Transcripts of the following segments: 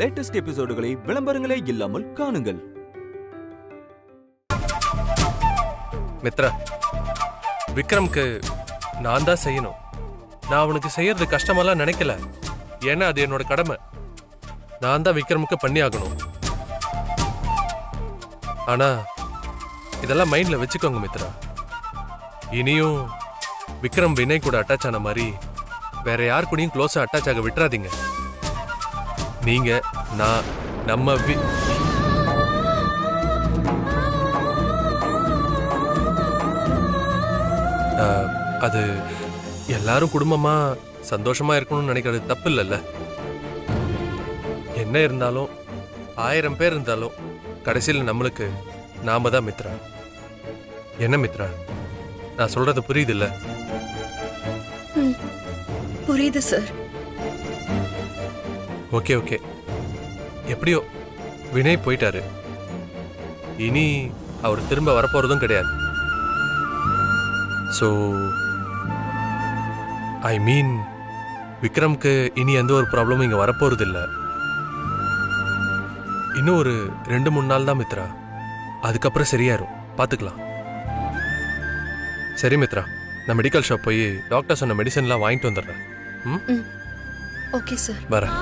Latest எபிசோடுகளை விளம்பரங்களே இல்லாமல் காணுங்கள். மித்ரா, விக்ரம்க்கு நான் தான் செய்யணும். நான் அவனுக்கு செய்யறது கஷ்டமெல்லாம் நினைக்கல. ஏன்னா அது என்னோட கடமை. நான் தான் விக்ரமுக்கு பண்ணி ஆகணும். ஆனா இதெல்லாம் மைண்ட்ல வச்சுக்கோங்க மித்ரா. இனியும் விக்ரம் வினய் கூட அட்டாச் ஆன மாதிரி வேற யார் கூடயும் க்ளோஸா அட்டாச் ஆக விட்டுறாதீங்க. நீங்க நான் நம்ம அது எல்லாரும் குடும்பமா சந்தோஷமா இருக்கணும்னு நினைக்கிறது தப்பு இல்லைல்ல. என்ன இருந்தாலும் 1000 பேர் இருந்தாலும் கடைசியில் நம்மளுக்கு நாம தான் மித்ரா. என்ன மித்ரா, நான் சொல்றது புரியுது இல்ல? புரியுது சார். ஓகே ஓகே, எப்படியோ வினய் போயிட்டாரு. இனி அவர் திரும்ப வரப்போறதும் கிடையாது. ஸோ ஐ மீன் விக்ரம்க்கு இனி எந்த ஒரு ப்ராப்ளமும் இங்கே வரப்போறது இல்லை. இன்னும் ஒரு 2-3 நாள் தான் மித்ரா. அதுக்கப்புறம் சரியாயிரும், பார்த்துக்கலாம். சரி மித்ரா, நான் மெடிக்கல் ஷாப் போய் டாக்டர் சொன்ன மெடிசன்லாம் வாங்கிட்டு வந்துடுறேன். ஓகே சார், வரேன்.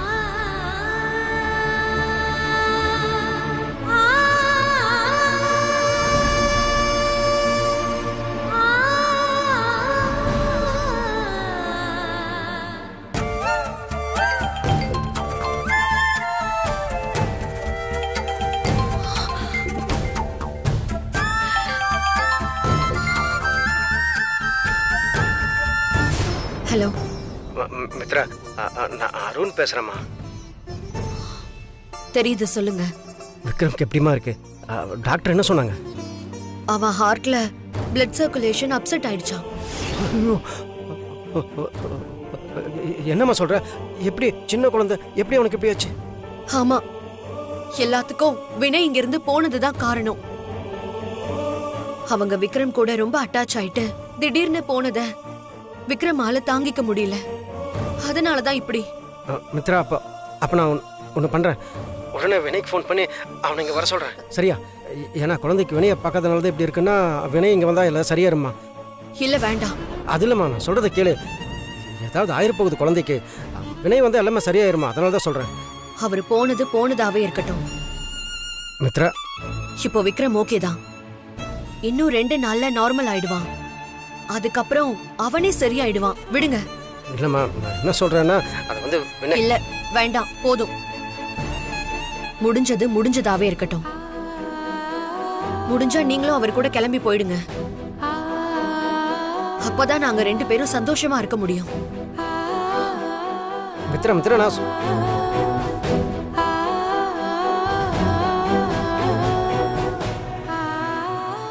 ஹலோ மித்ரா, நான் அருண் பேசுறேம்மா. தெரியுது, சொல்லுங்க. விக்ரம்க்கு எப்படிமா இருக்கு? டாக்டர் என்ன சொன்னாங்க? அவன் ஹார்ட்ல பிளட் சர்க்குலேஷன் அப்செட் ஆயிடுச்சான். என்னம்மா சொல்ற? எப்படி சின்ன குழந்தை எப்படி அவனுக்கு எப்படி ஆச்சு? ஆமா, எல்லாத்துக்கும் வினய் இங்க இருந்து போனதுதான் காரணம். அவங்க விக்ரம் கூட ரொம்ப அட்டாச் ஆயிட்டு திடீர்னு போனத விக்ரமால தாங்கிக்க முடியல. அதனாலதான் இப்படி. மித்ரா, அப்ப நான் ஒண்ணு பண்றேன். உடனே வினய்க்கு ஃபோன் பண்ணி அவனை இங்க வர சொல்றேன், சரியா? ஏன்னா குழந்தைக்கு வினயை பார்க்காதனால தான் இப்படி இருக்குன்னா வினய் இங்க வந்தா எல்லாம் சரியாருமா. இல்ல வேண்டாம். அது இல்லம்மா, நான் சொல்றதை கேளு. ஏதாவது ஆயிரப்போகுது குழந்தைக்கு. வினய் வந்தா எல்லாமே சரியாயிருமா, அதனால தான் சொல்றேன். அவரு போனதாவே இருக்கட்டும் மித்ரா. இப்போ விக்ரம் ஓகே தான். இன்னும் 2 நாள்ல நார்மல் ஆயிடுவான். அதுக்கப்புறம் அவனே சரியாயிடுவான், விடுங்க. இல்லம்மா, நான் என்ன சொல்றேன்னா அது வந்து இல்ல வேண்டாம், போதும். முடிஞ்சது முடிஞ்சதாவே இருக்கட்டும். முடிஞ்சா நீங்களும் அவர் கூட கிளம்பி போயிடுங்க. அப்பதான் நாங்க 2 பேரும் சந்தோஷமா இருக்க முடியும். மித்ரா மித்ரா, நான்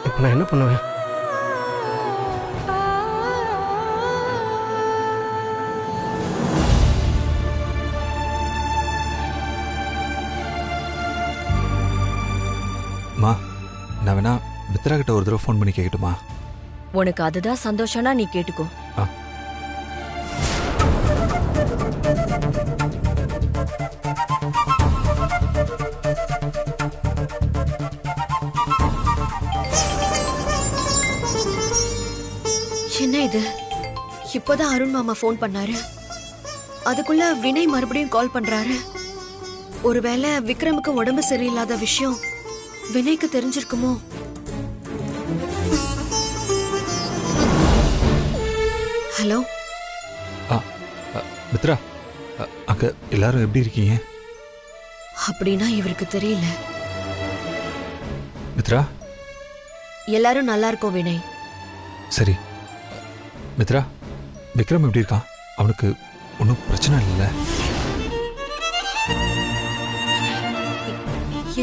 இப்ப நான் என்ன பண்ணுவேன்? நான் வேணா மித்ரா கிட்ட ஒரு தடவை ஃபோன் பண்ணி கேட்கட்டுமா? உனக்கு அதுதான் சந்தோஷம்னா நீ கேட்டுக்கோ. என்ன இது? இப்பதான் அருண் மாமா ஃபோன் பண்ணாரு. அதுக்குள்ள வினய் மறுபடியும் கால் பண்றாரு. ஒருவேளை விக்ரமுக்கு உடம்பு சரியில்லாத விஷயம் வினய்க்கு தெரிஞ்சிருக்குமோ? ஹலோ மித்ரா, அங்க எல்லாரும் எப்படி இருக்கீங்க? அப்படின்னா இவருக்கு தெரியல. மித்ரா, எல்லாரும் நல்லா இருக்கோம் வினய். சரி மித்ரா, விக்ரம் எப்படி இருக்கான்? அவனுக்கு ஒன்றும் பிரச்சனை இல்லை?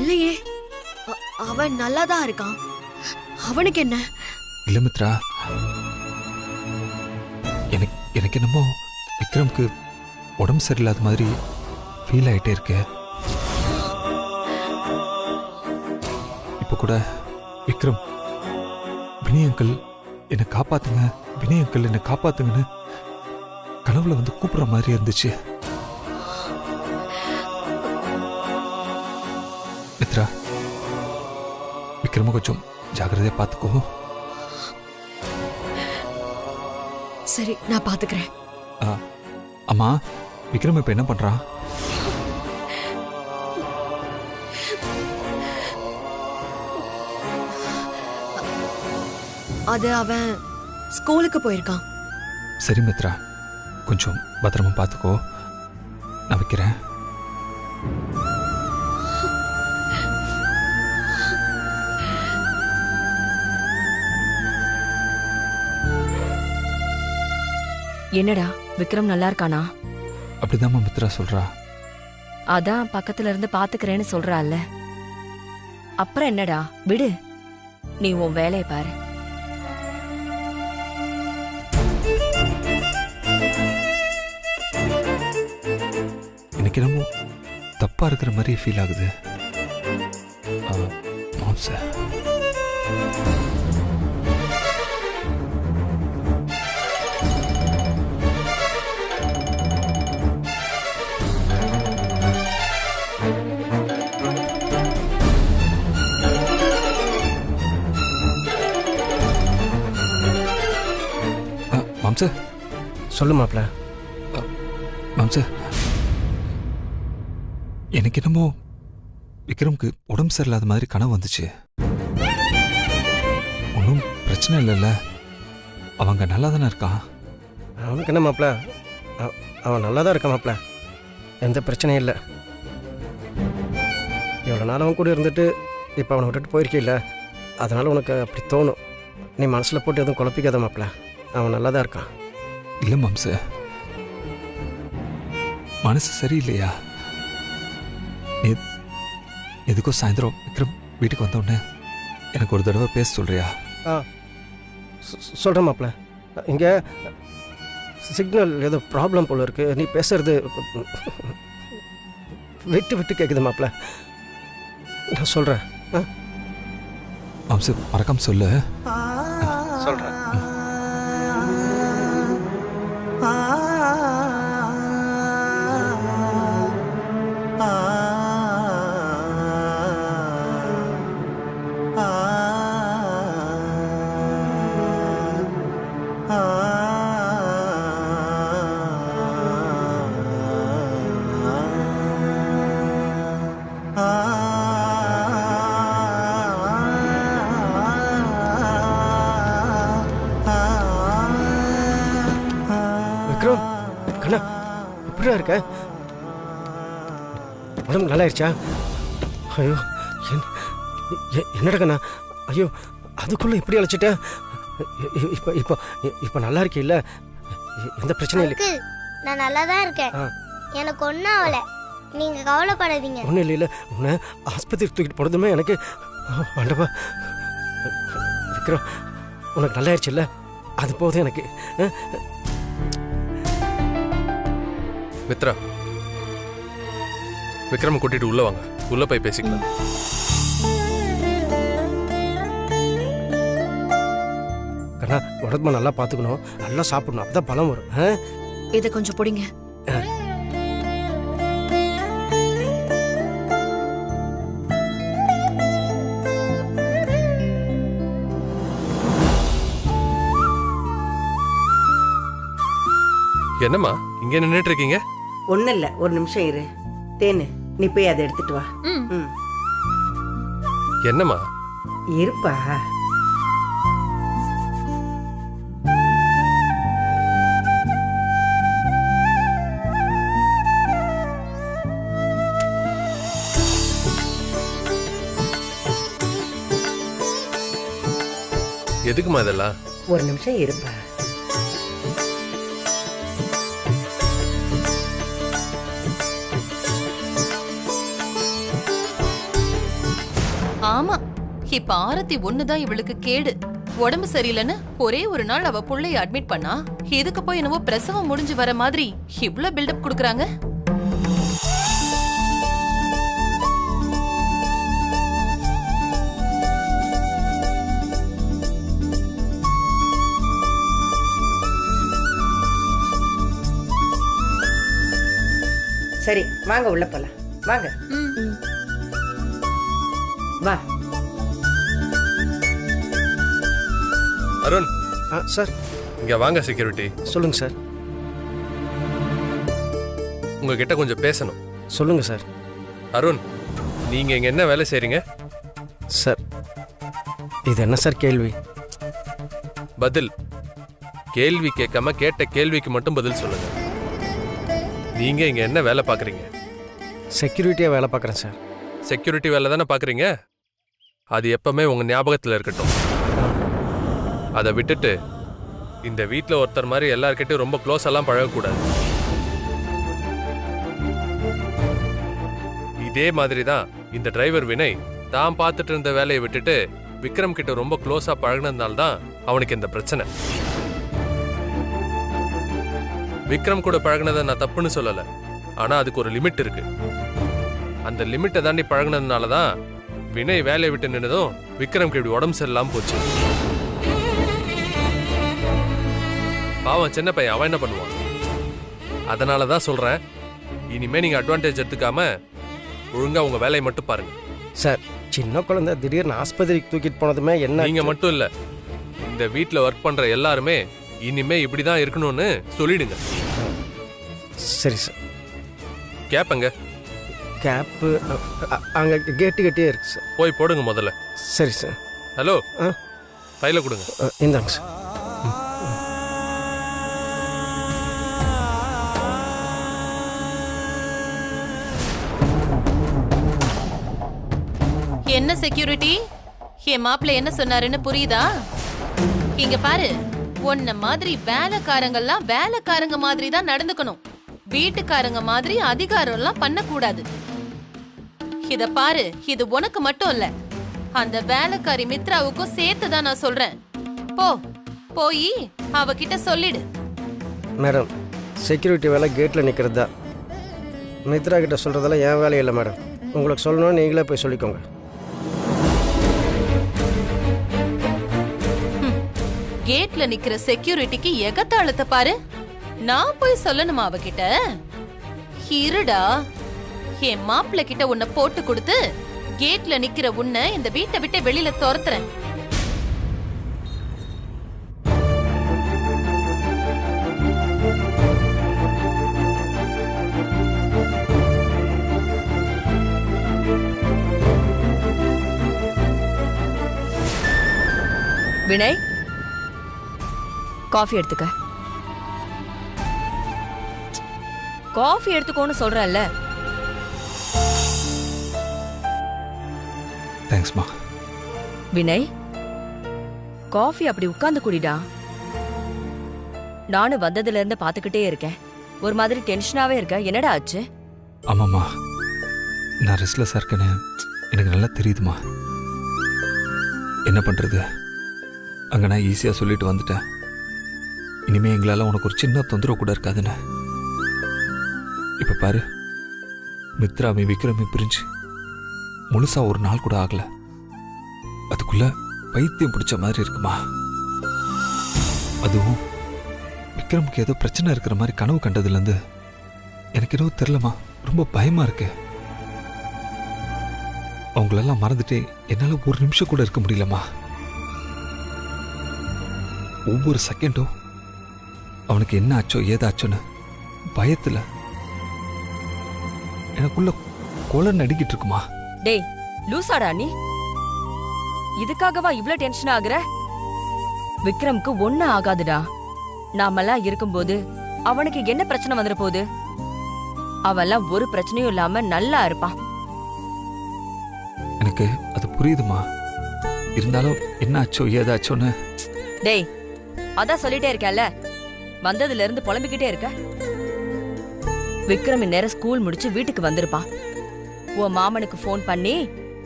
இல்லையே, அவன் நல்லாதான் இருக்கான். அவனுக்கு என்ன? இல்ல மித்ரா, எனக்கு என்னமோ விக்ரம்க்கு உடம்பு சரியில்லாத மாதிரி ஃபீல் ஆயிட்டே இருக்கு. இப்ப கூட விக்ரம் வினய் அங்கிள் என்னை காப்பாத்துங்க, வினய் அங்கிள் என்னை காப்பாத்துங்கன்னு கனவுல வந்து கூப்பிடுற மாதிரி இருந்துச்சு. மித்ரா, விக்ரம கொஞ்சம் ஜாக்கிரதையா பார்த்துக்கோ. சரி, நான் பாத்துக்கிறேன். அம்மா, விக்ரம் இப்ப என்ன பண்றான்? அது அவன் ஸ்கூலுக்கு போயிருக்கான். சரி மித்ரா, கொஞ்சம் பத்திரமா பார்த்துக்கோ. நான் வைக்கிறேன். என்னடா விக்ரம் நல்லா இருக்கானா? அப்படிதாம்மா மித்ரா சொல்றா. அதான் பக்கத்துல இருந்து பாத்துக்கிறேன்னு சொல்றாள்ல. அப்புறம் என்னடா, விடு, நீ உன் வேலையை பாரு. எனக்கு என்னமோ தப்பா இருக்கிற மாதிரி ஃபீல் ஆகுது. மாம்ச மாம்ச சொல்லு மாப்ள. மாம்ச, எனக்கு என்னமோ விக்ரம்க்கு உடம்பு சரியில்லாத மாதிரி கனவு வந்துச்சு. ஒன்றும் பிரச்சனை இல்லைல்ல? அவங்க நல்லா தானே இருக்கான்? அவனுக்கு என்ன மாப்ள, அவன் நல்லா தான் இருக்கான் மாப்ள. எந்த பிரச்சனையும் இல்லை. எவ்வளோ நாள் அவன் கூட இருந்துட்டு இப்போ அவனை விட்டுட்டு போயிருக்கீல்ல, அதனால் உனக்கு அப்படி தோணும். நீ மனசில் போட்டு எதுவும் குழப்பிக்காத மாப்ள. அவன் நல்லா தான் இருக்கான். இல்லை மாம்ச, மனசு சரியில்லையா? எதுக்கோ சாயந்தரம் விக்ரம் வீட்டுக்கு வந்தோடனே எனக்கு ஒரு தடவை பேச சொல்றியா? சொல்கிறேன் மாப்ள. இங்கே சிக்னல் ஏதோ ப்ராப்ளம் போல இருக்கு. நீ பேசுறது விட்டு விட்டு கேட்குது மாப்ள. நான் சொல்கிறேன். மாம்ச, மறக்காம சொல்லு. சொல்கிறேன். விக்ரம், கண்ணா எப்படியா இருக்க? உடம்பு நல்லா ஆயிடுச்சா? ஐயோ, என்னடா கண்ணா? ஐயோ, அதுக்குள்ளே எப்படி அழைச்சிட்ட? இப்போ இப்போ இப்போ நல்லா இருக்கீல்ல? எந்த பிரச்சனையும் இல்லை. நான் நல்லா தான் இருக்கேன். எனக்கு ஒன்றும் ஆகலை, நீங்கள் கவலைப்படாதீங்க. ஒன்றும் இல்லை. உன்னை ஆஸ்பத்திரி தூக்கிட்டு போனதுமே எனக்கு ஆண்டவா. விக்ரம், உனக்கு நல்லா ஆயிடுச்சுல்ல? அது போதும் எனக்கு. மித்ரா, விக்ரம் கூட்டிட்டு உள்ள வாங்க. உள்ள போய் பேசிக்கலாம். கண்ணா, உடம்பு நல்லா பார்த்துக்கணும், நல்லா சாப்பிடணும், அப்பதான் பலம் வரும். இதை கொஞ்சம் பிடிங்க. என்னம்மா இங்க நின்னுட்டு இருக்கீங்க? ஒன்னும் இல்ல, ஒரு நிமிஷம் இரு. தேனு, நீ போய் அதை எடுத்துட்டு வா. என்னம்மா? இருப்பா. எதுக்குமா இதெல்லாம்? ஒரு நிமிஷம் இருப்பா. ஆமா, இப்ப ஆரத்தி ஒண்ணுதான் இவளுக்கு கேடு. உடம்பு சரியில்லைன்னு ஒரே ஒரு நாள் அவ புள்ளைய அட்மிட் பண்ணா, இதுக்கு போய் என்னவோ பிரசவம் முடிஞ்சு வர மாதிரி இவ்ளோ பில்டப் குடுக்கறாங்க. சரி, வாங்க உள்ள போலாம். வாங்க. வா. அருண் சார் இங்க வாங்க. செக்யூரிட்டி சொல்லுங்கள் சார். உங்ககிட்ட கொஞ்சம் பேசணும். சொல்லுங்கள் சார். அருண், நீங்க இங்க என்ன வேலை செய்றீங்க? சார் இது என்ன சார் கேள்வி? பதில். கேள்வி கேட்காம கேட்ட கேள்விக்கு மட்டும் பதில் சொல்லுங்க. நீங்க இங்க என்ன வேலை பாக்குறீங்க? செக்யூரிட்டியாக வேலை பார்க்குறேன் சார். செக்யூரிட்டி வேலை தானே பாக்குறீங்க? அது எப்பவுமே உங்க ஞாபகத்துல இருக்கட்டும். அதை விட்டுட்டு இந்த வீட்டில் ஒருத்தர் மாதிரி எல்லார்கிட்டையும் ரொம்ப க்ளோஸ் எல்லாம் பழகக்கூடாது. இதே மாதிரி தான் இந்த டிரைவர் வினய் தான் பார்த்துட்டு இருந்த வேலையை விட்டுட்டு விக்ரம் கிட்ட ரொம்ப க்ளோஸா பழகினதுனால தான் அவனுக்கு இந்த பிரச்சனை. விக்ரம் கூட பழகினதை நான் தப்புன்னு சொல்லல, ஆனா அதுக்கு ஒரு லிமிட் இருக்கு. அந்த லிமிட்டை தாண்டி பழகினதுனால தான் வினய் வேலையை விட்டு நின்னதும் விக்ரம்க்கு இப்படி உடம்பு சரியில்லாம போச்சு. பாவம் சின்ன பையன், அவன் என்ன பண்ணுவான்? அதனால தான் சொல்றேன், இனிமே நீங்க அட்வான்டேஜ் எடுத்துக்காம ஒழுங்கா உங்க வேலையை மட்டும் பாருங்க. சார் சின்ன குழந்தை திடீர்னு ஆஸ்பத்திரிக்கு தூக்கிட்டு போனதுமே என்ன? நீங்க மட்டும் இல்ல, இந்த வீட்டில் ஒர்க் பண்ற எல்லாருமே இனிமே இப்படிதான் இருக்கணும்னு சொல்லிடுங்க. சரி சார். கேப்பங்க. கேப்பு அங்கே கேட்டே இருக்கு சார். போய் போடுங்க முதல்ல. சரி சார். ஹலோ, ஃபைலை கொடுங்க. இந்தாங்க சார். என்ன செக்யூரிட்டி, என் மாப்பிள்ள என்ன சொன்னாருன்னு புரியுதா? இங்க பாரு, உன்ன மாதிரி வேலைக்காரங்கெல்லாம் வேலைக்காரங்க மாதிரி தான் நடந்துக்கணும். வீட்டுக்காரங்க மாதிரி அதிகாரம் எல்லாம் பண்ணக்கூடாது. இத பாரு, இது உனக்கு மட்டும் இல்ல, அந்த வேலைக்காரி மித்ராவுக்கும் சேர்த்து தான் நான் சொல்றேன். போ, போய் அவகிட்ட சொல்லிடு. மேடம், செக்யூரிட்டி வேலை கேட்டில் நிற்கிறது தான். மித்ரா கிட்ட சொல்கிறதெல்லாம் என் வேலை இல்லை மேடம். உங்களுக்கு சொல்லணும், நீங்களே போய் சொல்லிக்கோங்க. கேட்ல நிக்கிற செக்யூரிட்டிக்கு எகத்தாளத்தை பாரு. நான் போய் சொல்லணுமா அவகிட்ட? இருடா, என் மாப்பிள்ள கிட்ட உன்னை போட்டு கொடுத்து கேட்ல நிக்கிற உன்னை இந்த வீட்டை விட்டு வெளியில துரத்துறேன். வினய், காஃபி எடுத்துக்க. காஃபி எடுத்துக்கோன்னு சொல்றல்ல. தேங்க்ஸ்மா. வினய், காஃபி அப்படி உட்கார்ந்து குடிடா. நானும் வந்ததுல இருந்து பாத்துக்கிட்டே இருக்கேன். ஒரு மாதிரி டென்ஷனாவே இருக்க. என்னடா ஆச்சு? ஆமாம்மா, நான் ரெஸ்ட்லெஸ்ஸாக இருக்கேன்னு எனக்கு நல்லா தெரியுதுமா. என்ன பண்ணுறது, அங்கே நான் ஈஸியாக சொல்லிட்டு வந்துட்டேன். இனிமேல் எங்களால் உனக்கு ஒரு சின்ன தொந்தரவு கூட இருக்காதுன்னு. இப்போ பாரு, மித்ராமி விக்ரமி பிரிஞ்சு முழுசாக ஒரு நாள் கூட ஆகலை. அதுக்குள்ள பைத்தியம் பிடிச்ச மாதிரி இருக்குமா. அதுவும் விக்ரமுக்கு ஏதோ பிரச்சனை இருக்கிற மாதிரி கனவு கண்டதுலேருந்து எனக்கு ஏதோ தெரிலமா, ரொம்ப பயமாக இருக்கு. அவங்களெல்லாம் மறந்துட்டு என்னால் ஒரு நிமிஷம் கூட இருக்க முடியலம்மா. ஒவ்வொரு செகண்டும் அவனுக்கு என்ன ஆச்சோ ஏதாச்சோன்னு பயத்தில் எனக்குள்ள கொலை நடிக்கிட்டு இருக்குமா. டேய் லூசாடா நீ? இதுக்காகவா இவ்ளோ டென்ஷன் ஆகுற? விக்ரம்க்கு ஒண்ணு ஆகாதுடா. நாமெல்லாம் இருக்கும்போது அவனுக்கு என்ன பிரச்சனை வந்துட போகுது? அவெல்லாம் ஒரு பிரச்சனையும் இல்லாம நல்லா இருப்பான். எனக்கு அது புரியுதுமா. இருந்தாலும் என்ன ஆச்சோ ஏதாச்சோன்னு. டேய், அதான் சொல்லிட்டே இருக்கல, வந்ததுல இருந்து புலம்பிக்கிட்டே இருக்க. விக்ரம் இந்நேரம் ஸ்கூல் முடிச்சு வீட்டுக்கு வந்திருப்பான். உன் மாமனுக்கு ஃபோன் பண்ணி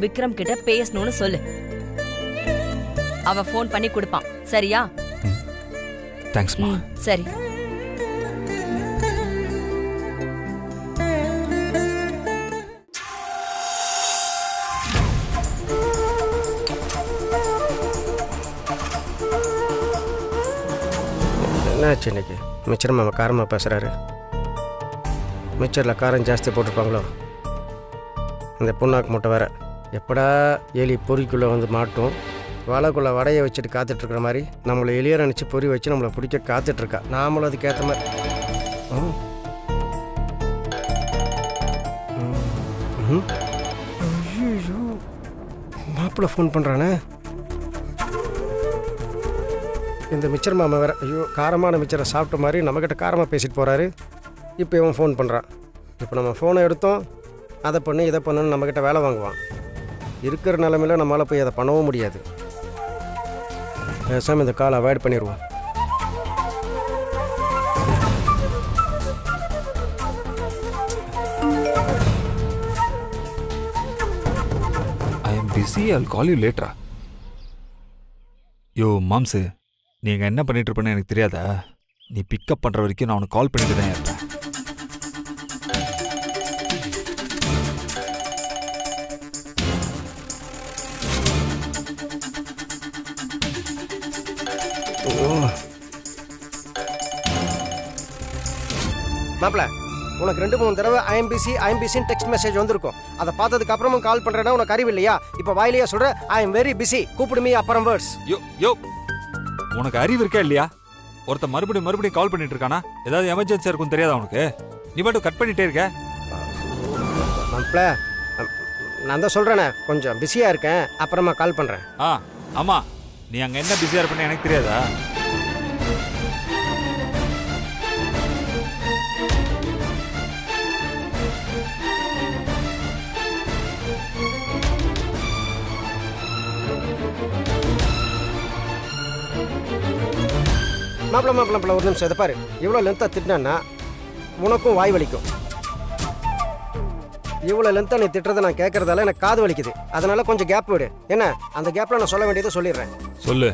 விக்ரம் கிட்ட பேசணும்னு சொல்லு. அவன் ஃபோன் பண்ணி கொடுப்பான், சரியா? தேங்க்ஸ்மா. சரி. என்னாச்சு இன்னைக்கு? மிச்சர் மாமா காரமாக பேசுகிறாரு. மிச்சரில் காரம் ஜாஸ்தி போட்டிருப்பாங்களோ? இந்த புண்ணாக்கு மூட்டை வேற எப்படா எலி பொறிக்குள்ளே வந்து மாட்டும், வலைக்குள்ளே வடையை வச்சுட்டு காத்துட்ருக்குற மாதிரி நம்மளை எலியை நினச்சி பொறி வச்சு நம்மளை பிடிக்க காத்துட்ருக்கா. நாமளும் அதுக்கேற்ற மாதிரி ஐயோ மாப்பிள்ளை ஃபோன் பண்ணுறானே. இந்த மிச்சர் மாமா வேறு, ஐயோ காரமான மிச்சரை சாப்பிட்ட மாதிரி நம்மக்கிட்ட காரமாக பேசிட்டு போகிறாரு. இப்போ இவன் ஃபோன் பண்ணுறான். இப்போ நம்ம ஃபோனை எடுத்தோம், அதை பண்ணு இதை பண்ணுன்னு நம்மக்கிட்ட வேலை வாங்குவான். இருக்கிற நிலமையில் நம்மளால் போய் அதை பண்ணவும் முடியாது. பேசாமல் இந்த காலை அவாய்ட் பண்ணிடுவோம். I am busy, I'll call you later. யோ மாம்சு, நீ எங்க என்ன பண்ணிட்டு இருப்பேன்னு எனக்கு தெரியாதா? நீ பிக்கப் பண்ற வரைக்கும் நான் உனக்கு கால் பண்ணிட்டு தான் இருப்பேன். மாப்பிள்ள, உனக்கு 2-3 தடவை ஐஎம்பிசின்னு டெக்ஸ்ட் மெசேஜ் வந்திருக்கும். அதை பார்த்ததுக்கு அப்புறமும் கால் பண்ணுறேன்னா உனக்கு அறிவு இல்லையா? இப்போ வாயிலேயே சொல்கிற ஐ எம் வெரி பிஸி, கூப்பிடு மீ அப்புறம் வேர்ட்ஸ். யோ உனக்கு அறிவு இருக்கா இல்லையா? ஒருத்த மறுபடியும் கால் பண்ணிட்டு இருக்கானா? ஏதாவது எமர்ஜென்சியா இருக்கும் தெரியாதா உனக்கு? நீ மட்டும் கட் பண்ணிட்டே இருக்க. மாப்பிள்ள, நான் தான் சொல்கிறேனே, கொஞ்சம் பிஸியாக இருக்கேன், அப்புறமா கால் பண்ணுறேன். ஆமா, நீ அங்கே என்ன பிஸியாக இருப்பேன்னு எனக்கு தெரியாதா? மாப்பிள்ள ஒரு நிமிஷம், இதை பாரு. இவ்வளோ லென்த்தாக திட்டினா உனக்கும் வாய் வலிக்கும். இவ்வளோ லென்த்தாக நீ திட்டுறதை நான் கேட்கறதால எனக்கு காது வலிக்குது. அதனால கொஞ்சம் கேப் விடு. என்ன, அந்த கேப்பில் நான் சொல்ல வேண்டியதை சொல்லிடுறேன். சொல்லு.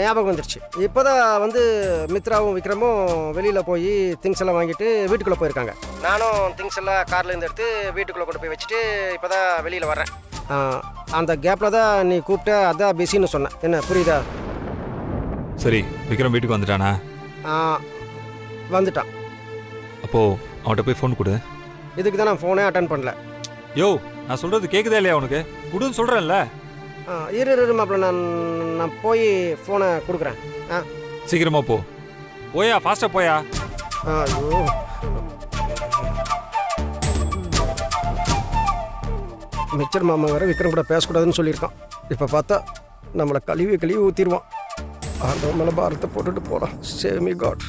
ஞாபகம் வந்துருச்சு. இப்போதான் மித்ராவும் விக்ரமும் வெளியில் போய் திங்ஸ் எல்லாம் வாங்கிட்டு வீட்டுக்குள்ளே போயிருக்காங்க. நானும் திங்ஸ் எல்லாம் கார்லேருந்து எடுத்து வீட்டுக்குள்ளே கொண்டு போய் வச்சுட்டு இப்போ தான் வெளியில் வர்றேன். அந்த கேப்பில் தான் நீ கூப்பிட்ட, அதான் பிஸின்னு சொன்னேன். என்ன புரியுதா? சரி, விக்ரம் வீட்டுக்கு வந்துட்டானா? வந்துட்டான். அப்போ அவன்கிட்ட போய் ஃபோன் கொடு. இதுக்கு தான் நான் ஃபோனே அட்டன் பண்ணல. யோ, நான் சொல்றது கேட்குதா இல்லையா உனக்கு? குடுன்னு சொல்கிறேன்ல. இரு மாப்பிள்ள, நான் போய் ஃபோனை கொடுக்குறேன். சீக்கிரமா போயா, ஃபாஸ்ட்டாக போயா. ஐயோ, மிச்சர் மாமா வேற விக்ரம் கூட பேசக்கூடாதுன்னு சொல்லியிருக்கான். இப்போ பார்த்தா நம்மளை கழுவி ஊற்றிடுவான். அந்த மேலே பாரத்தை போட்டுட்டு போகிறான். Save me God.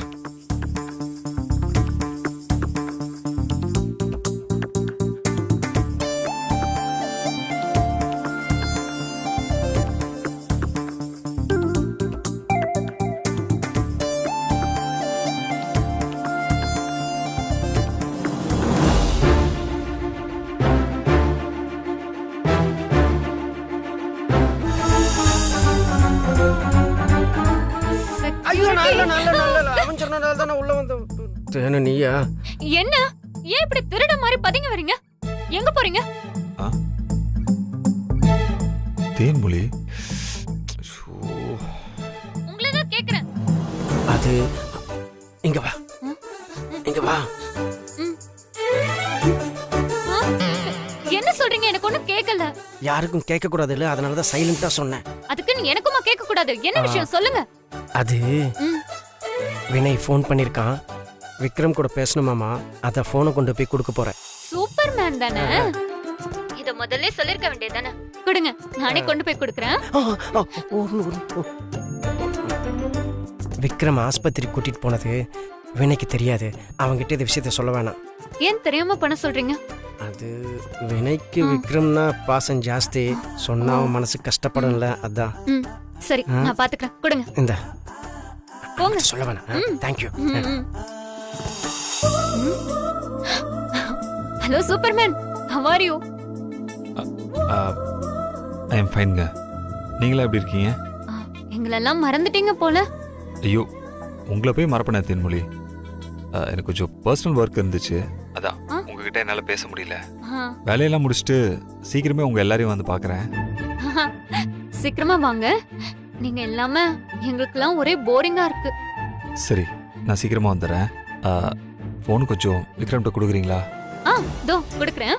நீயா என்ன? ஏன் இப்படி திருட மாதிரி பதுங்கி வரீங்க? எங்க போறீங்க? தேன்மொழி, உங்களை தான் கேக்குறேன். அது இங்க வா. என்ன சொல்றீங்க? எனக்கு ஒண்ணும் கேட்கல. யாருக்கும் கேட்க கூடாது இல்ல, அதனால தான் சைலண்டா சொன்னேன். அதுக்கு எனக்குமா கேட்க கூடாது? என்ன விஷயம் சொல்லுங்க. அது வினய் ஃபோன் பண்ணிருக்கான். விக்ரம் கூட பேசணுமாமா, அத போனை கொண்டு போய் கொடுக்க போறேன். சூப்பர்மேன் தானே? இத முதல்ல சொல்லிருக்க வேண்டியதானே? கொடுங்க, நானே கொண்டு போய் கொடுக்கறேன். விக்ரம் ஆஸ்பத்திரி கூட்டிட்டு போனது வினய்க்கு தெரியாது. அவங்கிட்ட இந்த விஷயத்த சொல்ல வேணாம். ஏன் தெரியாம பண்ண சொல்றீங்க? அது வினய்க்கு விக்ரம்னா பாசம் ஜாஸ்தி. சொன்னா அவன் மனசு கஷ்டப்படும்ல, அதான். சரி, நான் பாத்துக்கிறேன். கொடுங்க. இந்த போங்க. சொல்ல வேணாம். Thank you. Hello superman, how are you? I am ஃபைன்ங்க. நீங்களா எப்படி இருக்கீங்க? எங்களெல்லாம் மறந்துட்டீங்க போல. ஐயோ, உங்களை போய் மறப்பேன் தேன்மொழி. எனக்கு கொஞ்சம் பர்சனல் ஒர்க் இருந்துச்சு, அதான் உங்ககிட்ட என்னால பேச முடியல. வேலையெல்லாம் முடிச்சுட்டு சீக்கிரமே உங்க எல்லாரையும் வந்து பாக்குறேன். சீக்கிரமா வாங்க. நீங்க இல்லாம எங்களுக்கெல்லாம் ஒரே போரிங்கா இருக்கு. சரி, நான் சீக்கிரமா வந்துடுறேன். ஃபோன் கொஞ்சம் விக்ரம்கிட்ட கொடுக்குறீங்களா? தோ கொடுக்குறேன்.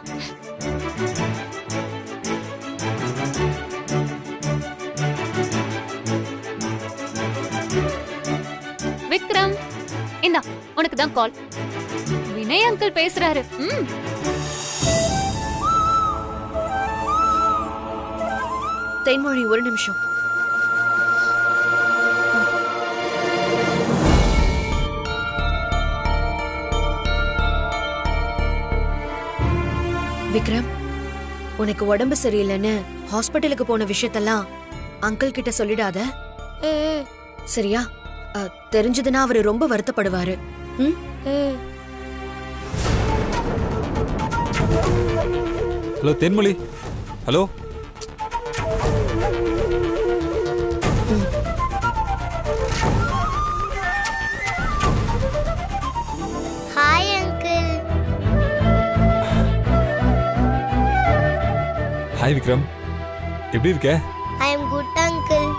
போனுக்கு தான் கால். வினய் அங்கிள் பேசுறாரு. தேன்மொழி ஒரு நிமிஷம். விக்ரம், உனக்கு உடம்பு சரியில்லைன்னு ஹாஸ்பிட்டலுக்கு போன விஷயத்தெல்லாம் அங்கிள் கிட்ட சொல்லிடாத. சரியா? தெரிஞ்சதுன்னா அவரு ரொம்ப வருத்தப்படுவாரு. Hello Thenmozhi. Hello. Hi uncle. Hi Vikram, எப்படி இருக்க? I am good uncle.